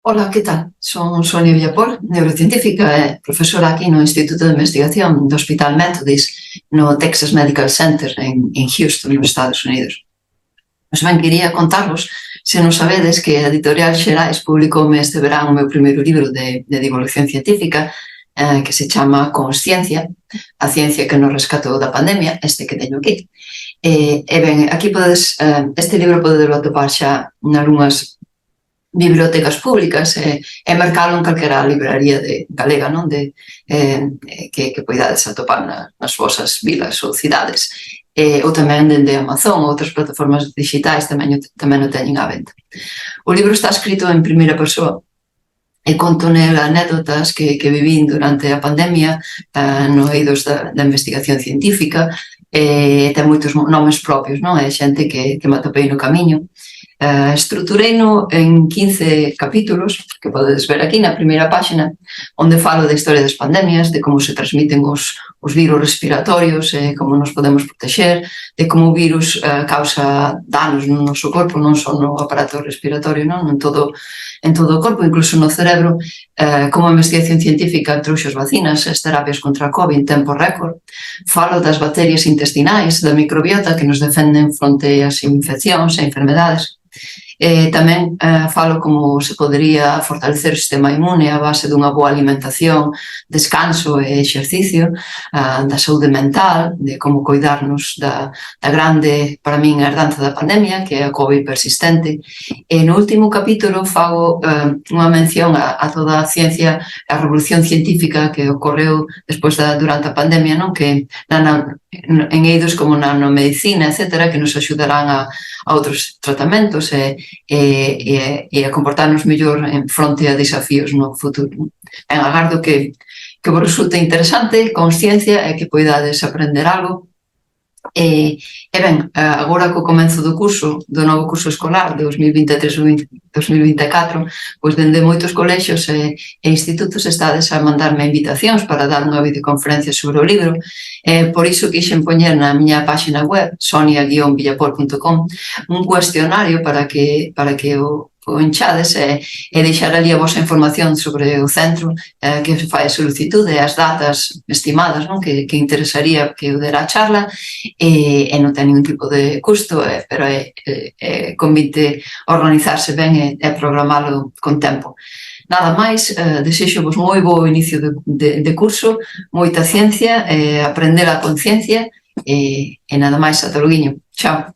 Ola, que tal? Son Sonia Villapor, neurocientífica e profesora aquí no Instituto de Investigación do Hospital Methodist no Texas Medical Center en Houston, nos Estados Unidos. Pois ben, quería contarvos, se non sabedes, que a Editorial Xerais publicoume este verán o meu primeiro libro de divulgación científica que se chama Consciencia, a ciencia que nos rescatou da pandemia, este que teño aquí. E ben, aquí podedes, este libro podedelo atopar xa nalgúnas bibliotecas públicas e mercalo en calquera libraría galega, non? Que poidades atopar nas vosas vilas ou cidades, ou tamén dende Amazon ou outras plataformas digitais tamén o teñen á venta. O libro está escrito en primeira persoa e conto nel anécdotas que vivín durante a pandemia no eidos da investigación científica, e ten moitos nomes propios, non? É xente que me atopei no camiño. Estrutureino en 15 capítulos, que podedes ver aquí na primeira páxina, onde falo da historia das pandemias, de como se transmiten os virus respiratorios, como nos podemos protexer, de como o virus causa danos no noso corpo, non só no aparato respiratorio, non? En todo o corpo, incluso no cerebro, como a investigación científica trouxe as vacinas, as terapias contra a COVID en tempo récord. Falo das bacterias intestinais, da microbiota que nos defenden fronte ás infeccións e enfermedades. Tamén falo como se podería fortalecer o sistema inmune a base dunha boa alimentación, descanso e exercicio, da saúde mental, de como cuidarnos da grande, para min, herdanza da pandemia, que é a COVID persistente. E no último capítulo fago unha mención a toda a ciencia, a revolución científica que ocorreu despois durante a pandemia, non? Que en eidos como nanomedicina, etcétera, que nos axudarán a outros tratamentos e a comportarnos mellor en fronte a desafíos no futuro. Agardo que vos resulte interesante, consciencia, e que poidades aprender algo. E ben, agora co comenzo do novo curso escolar de 2023-2024, pois dende moitos colexios e institutos estades a mandarme invitacións para dar unha videoconferencia sobre o libro. Por iso quixen poñer na miña páxina web, sonia-villapor.com, un cuestionario para que o enchades e deixar ali a vosa información sobre o centro, que fai a solicitude e as datas estimadas, non? Que interesaría que eu dera a charla, e non ten ningún tipo de custo, pero convite a organizarse ben e programalo con tempo. Nada máis, desexo-vos moi bo inicio de curso, moita ciencia, aprender a conciencia, e nada máis, ata loguiño. Chao.